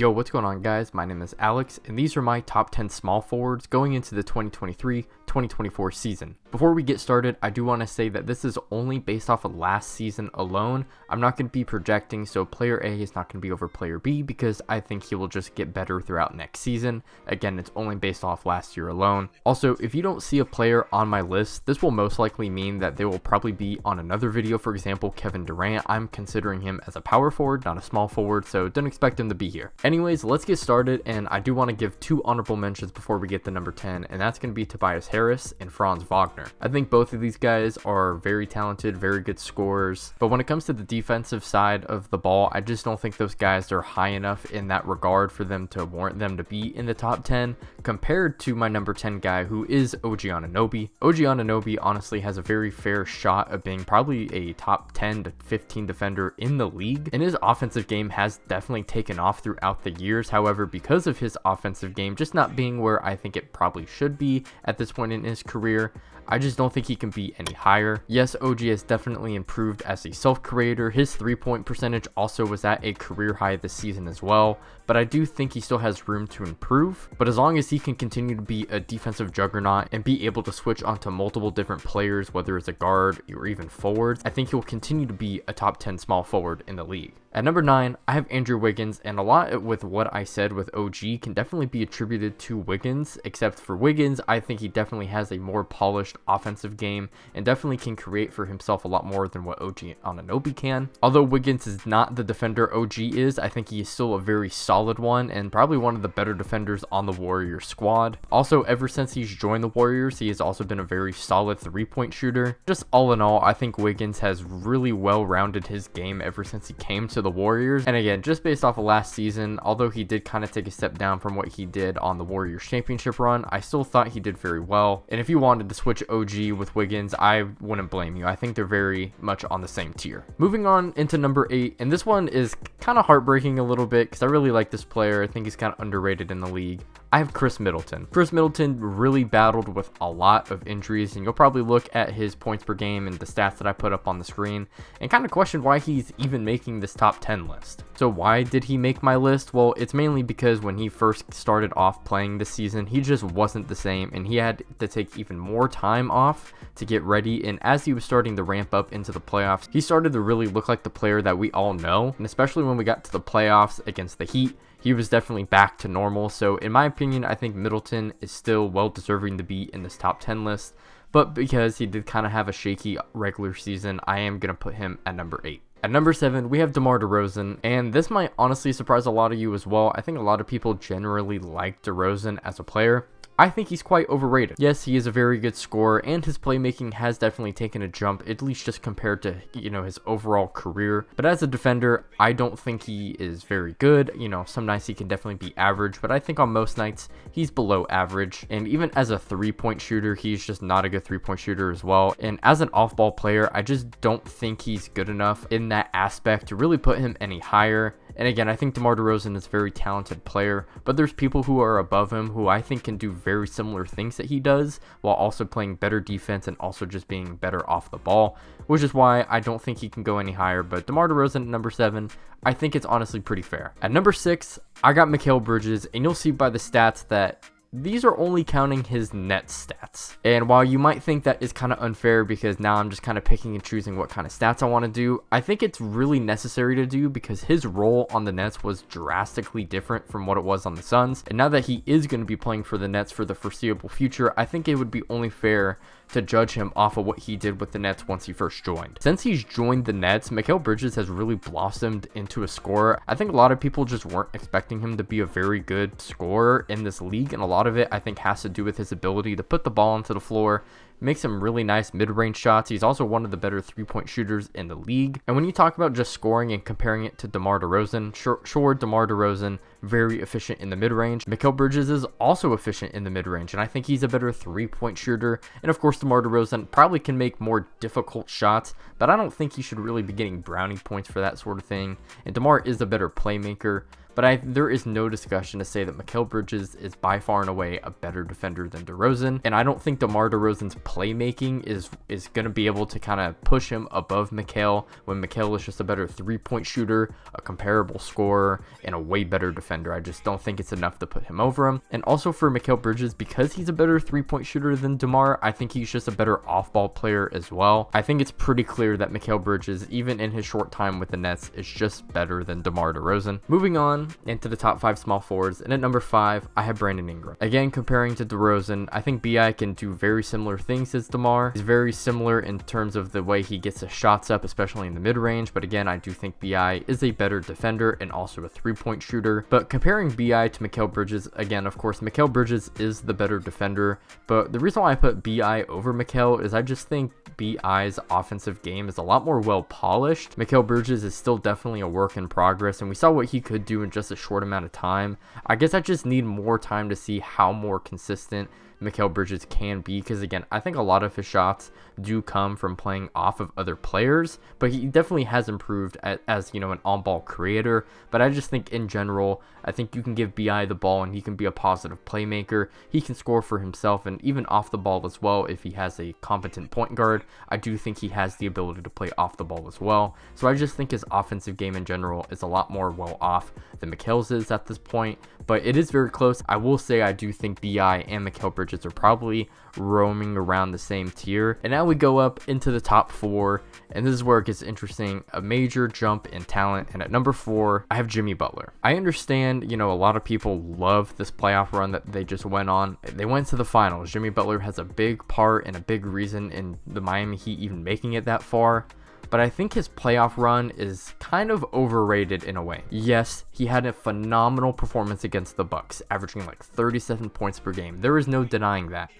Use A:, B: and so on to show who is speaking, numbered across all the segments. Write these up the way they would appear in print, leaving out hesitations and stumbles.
A: Yo, what's going on, guys? My name is Alex, and these are my top 10 small forwards going into the 2023-2024 season. Before we get started, I do want to say that this is only based off of last season alone. I'm not going to be projecting, so player A is not going to be over player B because I think he will just get better throughout next season. Again, it's only based off last year alone. Also, if you don't see a player on my list, this will most likely mean that they will probably be on another video. For example, Kevin Durant. I'm considering him as a power forward, not a small forward, so don't expect him to be here. Anyways, let's get started, and I do want to give two honorable mentions before we get to number 10, and that's going to be Tobias Harris and Franz Wagner. I think both of these guys are very talented, very good scorers, but when it comes to the defensive side of the ball, I just don't think those guys are high enough in that regard for them to warrant them to be in the top 10 compared to my number 10 guy, who is OG Anunoby. OG Anunoby honestly has a very fair shot of being probably a top 10 to 15 defender in the league, and his offensive game has definitely taken off throughout the years. However, because of his offensive game just not being where I think it probably should be at this point in his career, I just don't think he can be any higher. Yes, OG has definitely improved as a self-creator. His three-point percentage also was at a career high this season as well, but I do think he still has room to improve. But as long as he can continue to be a defensive juggernaut and be able to switch onto multiple different players, whether it's a guard or even forwards, I think he'll continue to be a top 10 small forward in the league. At number 9, I have Andrew Wiggins, and a lot with what I said with OG can definitely be attributed to Wiggins, except for Wiggins, I think he definitely has a more polished offensive game and definitely can create for himself a lot more than what OG Anunoby can. Although Wiggins is not the defender OG is, I think he is still a very solid one and probably one of the better defenders on the Warriors squad. Also, ever since he's joined the Warriors, he has also been a very solid three-point shooter. Just all in all, I think Wiggins has really well-rounded his game ever since he came to the Warriors. And again, just based off of last season, although he did kind of take a step down from what he did on the Warriors championship run, I still thought he did very well. And if you wanted to switch OG with Wiggins, I wouldn't blame you. I think they're very much on the same tier. Moving on into number 8, and this one is kind of heartbreaking a little bit because I really like this player. I think he's kind of underrated in the league. I have Chris Middleton. Chris Middleton really battled with a lot of injuries, and you'll probably look at his points per game and the stats that I put up on the screen and kind of question why he's even making this top 10 list. So why did he make my list? Well, it's mainly because when he first started off playing this season, he just wasn't the same, and he had to take even more time off to get ready. And as he was starting to ramp up into the playoffs, he started to really look like the player that we all know. And especially when we got to the playoffs against the Heat, he was definitely back to normal. So in my opinion, I think Middleton is still well deserving to be in this top 10 list. But because he did kind of have a shaky regular season, I am going to put him at number 8. At number 7, we have DeMar DeRozan, and this might honestly surprise a lot of you as well. I think a lot of people generally like DeRozan as a player. I think he's quite overrated. Yes, he is a very good scorer, and his playmaking has definitely taken a jump, at least just compared to, his overall career. But as a defender, I don't think he is very good. Some nights he can definitely be average, but I think on most nights he's below average. And even as a three-point shooter, he's just not a good three-point shooter as well. And as an off-ball player, I just don't think he's good enough in that aspect to really put him any higher. And again, I think DeMar DeRozan is a very talented player, but there's people who are above him who I think can do very similar things that he does while also playing better defense and also just being better off the ball, which is why I don't think he can go any higher. But DeMar DeRozan at number 7, I think it's honestly pretty fair. At number 6, I got Mikal Bridges, and you'll see by the stats that these are only counting his net stats. And while you might think that is kind of unfair because now I'm just kind of picking and choosing what kind of stats I want to do, I think it's really necessary to do because his role on the Nets was drastically different from what it was on the Suns. And now that he is going to be playing for the Nets for the foreseeable future, I think it would be only fair to judge him off of what he did with the Nets once he first joined. Since he's joined the Nets, Mikal Bridges has really blossomed into a scorer. I think a lot of people just weren't expecting him to be a very good scorer in this league, and a lot of it I think has to do with his ability to put the ball onto the floor, make some really nice mid-range shots. He's also one of the better three-point shooters in the league. And when you talk about just scoring and comparing it to DeMar DeRozan, sure, DeMar DeRozan, very efficient in the mid-range. Mikal Bridges is also efficient in the mid-range, and I think he's a better three-point shooter. And of course, DeMar DeRozan probably can make more difficult shots, but I don't think he should really be getting brownie points for that sort of thing. And DeMar is a better playmaker. but there is no discussion to say that Mikal Bridges is by far and away a better defender than DeRozan, and I don't think DeMar DeRozan's playmaking is going to be able to kind of push him above Mikal when Mikal is just a better three-point shooter, a comparable scorer, and a way better defender. I just don't think it's enough to put him over him. And also for Mikal Bridges, because he's a better three-point shooter than DeMar, I think he's just a better off-ball player as well. I think it's pretty clear that Mikal Bridges, even in his short time with the Nets, is just better than DeMar DeRozan. Moving on into the top 5 small forwards, and at number 5, I have Brandon Ingram. Again, comparing to DeRozan, I think BI can do very similar things as DeMar. He's very similar in terms of the way he gets his shots up, especially in the mid-range, but again, I do think BI is a better defender and also a three-point shooter. But comparing BI to Mikal Bridges, again, of course, Mikal Bridges is the better defender, but the reason why I put BI over Mikal is I just think BI's offensive game is a lot more well polished. Mikal Bridges is still definitely a work in progress, and we saw what he could do in just a short amount of time. I guess I just need more time to see how more consistent Mikal Bridges can be, because again, I think a lot of his shots do come from playing off of other players, but he definitely has improved as you know, an on-ball creator. But I just think in general, I think you can give BI the ball and he can be a positive playmaker. He can score for himself and even off the ball as well if he has a competent point guard. I do think he has the ability to play off the ball as well. So I just think his offensive game in general is a lot more well off than Mikal's is at this point, but it is very close. I will say I do think BI and Mikal Bridges are probably roaming around the same tier. And now we go up into the top 4, and this is where it gets interesting, a major jump in talent. And at number 4, I have Jimmy Butler. I understand, you know, a lot of people love this playoff run that they just went on. They went to the finals. Jimmy Butler has a big part and a big reason in the Miami Heat even making it that far, but I think his playoff run is kind of overrated in a way. Yes, he had a phenomenal performance against the Bucks, averaging like 37 points per game. There is no denying that.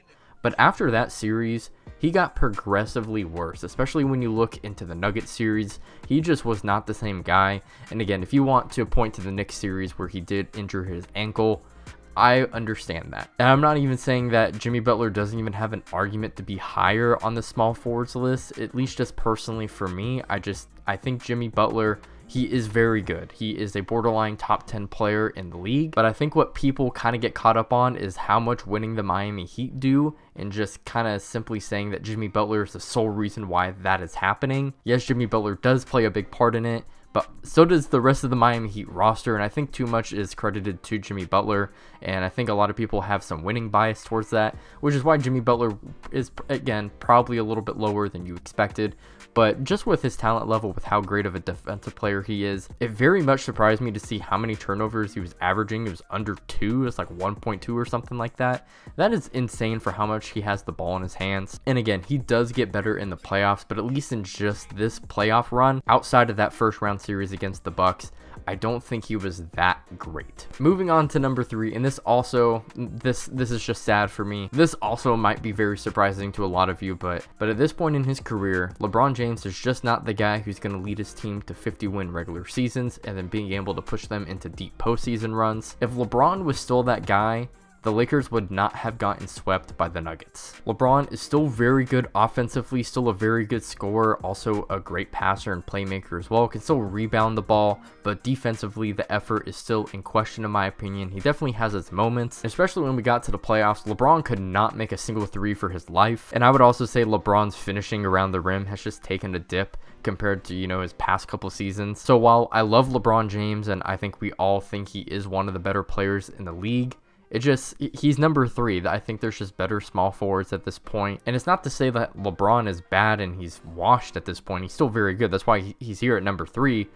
A: But after that series, he got progressively worse, especially when you look into the Nuggets series. He just was not the same guy. And again, if you want to point to the Knicks series where he did injure his ankle, I understand that. And I'm not even saying that Jimmy Butler doesn't even have an argument to be higher on the small forwards list, at least just personally for me. I think Jimmy Butler, he is very good. He is a borderline top 10 player in the league, but I think what people kind of get caught up on is how much winning the Miami Heat do, and just kind of simply saying that Jimmy Butler is the sole reason why that is happening. Yes, Jimmy Butler does play a big part in it, but so does the rest of the Miami Heat roster, and I think too much is credited to Jimmy Butler, and I think a lot of people have some winning bias towards that, which is why Jimmy Butler is, again, probably a little bit lower than you expected. But just with his talent level, with how great of a defensive player he is, it very much surprised me to see how many turnovers he was averaging. It was under 2, it's like 1.2 or something like that. That is insane for how much he has the ball in his hands. And again, he does get better in the playoffs, but at least in just this playoff run, outside of that first round series against the Bucks, I don't think he was that great. Moving on to number 3, and this is just sad for me. This also might be very surprising to a lot of you, but at this point in his career, LeBron James is just not the guy who's going to lead his team to 50-win regular seasons and then being able to push them into deep postseason runs. If LeBron was still that guy, the Lakers would not have gotten swept by the Nuggets. LeBron is still very good offensively, still a very good scorer, also a great passer and playmaker as well, can still rebound the ball, but defensively the effort is still in question in my opinion. He definitely has his moments, especially when we got to the playoffs. LeBron could not make a single 3 for his life, and I would also say LeBron's finishing around the rim has just taken a dip compared to, you know, his past couple seasons. So while I love LeBron James and I think we all think he is one of the better players in the league, he's number 3. I think there's just better small forwards at this point. And it's not to say that LeBron is bad and he's washed at this point. He's still very good. That's why he's here at number 3.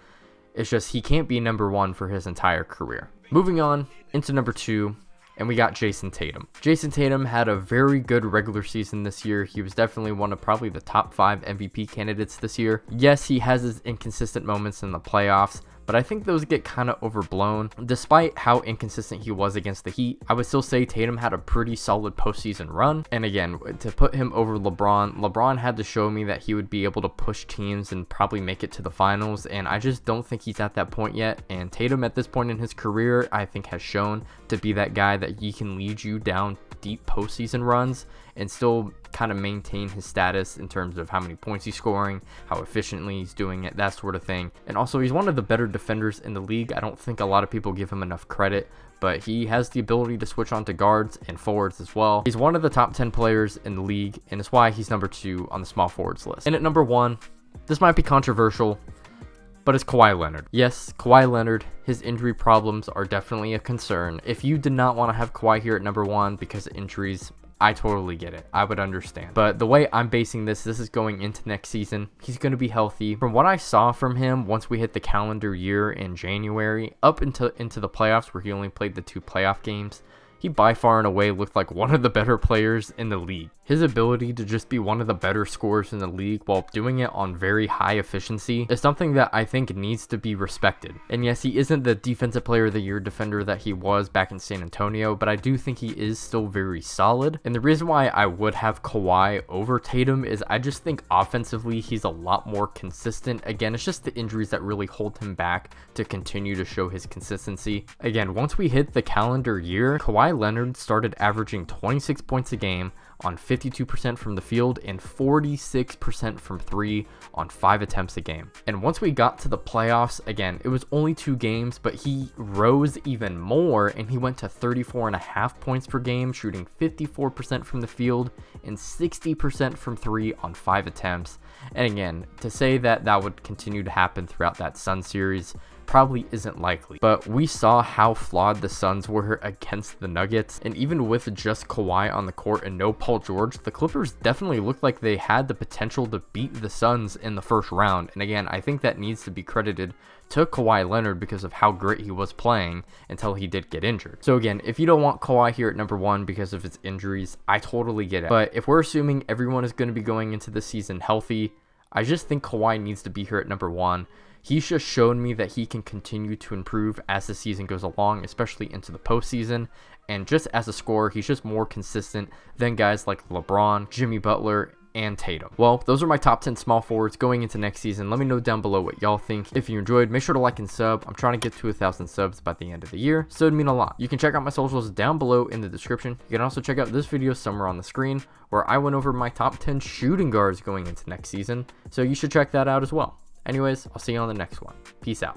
A: It's just he can't be number 1 for his entire career. Moving on into number 2, and we got Jason Tatum. Jason Tatum had a very good regular season this year. He was definitely one of probably the top 5 MVP candidates this year. Yes, he has his inconsistent moments in the playoffs, but I think those get kind of overblown. Despite how inconsistent he was against the Heat, I would still say Tatum had a pretty solid postseason run. And again, to put him over LeBron had to show me that he would be able to push teams and probably make it to the finals, and I just don't think he's at that point yet. And Tatum at this point in his career, I think has shown to be that guy that he can lead you down deep postseason runs and still kind of maintain his status in terms of how many points he's scoring, how efficiently he's doing it, that sort of thing. And also, he's one of the better defenders in the league. I don't think a lot of people give him enough credit, but he has the ability to switch on to guards and forwards as well. He's one of the top 10 players in the league, and it's why he's number 2 on the small forwards list. And at number 1, this might be controversial, but it's Kawhi Leonard. Yes, Kawhi Leonard, his injury problems are definitely a concern. If you did not want to have Kawhi here at number 1 because of injuries, I totally get it. I would understand. But the way I'm basing this is going into next season. He's going to be healthy. From what I saw from him once we hit the calendar year in January, up into the playoffs where he only played the 2 playoff games, he by far and away looked like one of the better players in the league. His ability to just be one of the better scorers in the league while doing it on very high efficiency is something that I think needs to be respected. And yes, he isn't the defensive player of the year defender that he was back in San Antonio, but I do think he is still very solid. And the reason why I would have Kawhi over Tatum is I just think offensively he's a lot more consistent. Again, it's just the injuries that really hold him back to continue to show his consistency. Again, once we hit the calendar year, Kawhi Leonard started averaging 26 points a game on 52% from the field and 46% from 3 on 5 attempts a game. And once we got to the playoffs, again, it was only 2 games, but he rose even more and he went to 34.5 points per game, shooting 54% from the field and 60% from 3 on 5 attempts. And again, to say that that would continue to happen throughout that Suns series probably isn't likely, but we saw how flawed the Suns were against the Nuggets, and even with just Kawhi on the court and no Paul George, the Clippers definitely looked like they had the potential to beat the Suns in the first round. And again, I think that needs to be credited to Kawhi Leonard because of how great he was playing until he did get injured. So again, if you don't want Kawhi here at number 1 because of his injuries, I totally get it. But if we're assuming everyone is going to be going into the season healthy, I just think Kawhi needs to be here at number 1. He's just shown me that he can continue to improve as the season goes along, especially into the postseason. And just as a scorer, he's just more consistent than guys like LeBron, Jimmy Butler, and Tatum. Well, those are my top 10 small forwards going into next season. Let me know down below what y'all think. If you enjoyed, make sure to like and sub. I'm trying to get to 1,000 subs by the end of the year, so it'd mean a lot. You can check out my socials down below in the description. You can also check out this video somewhere on the screen where I went over my top 10 shooting guards going into next season, so you should check that out as well. Anyways, I'll see you on the next one. Peace out.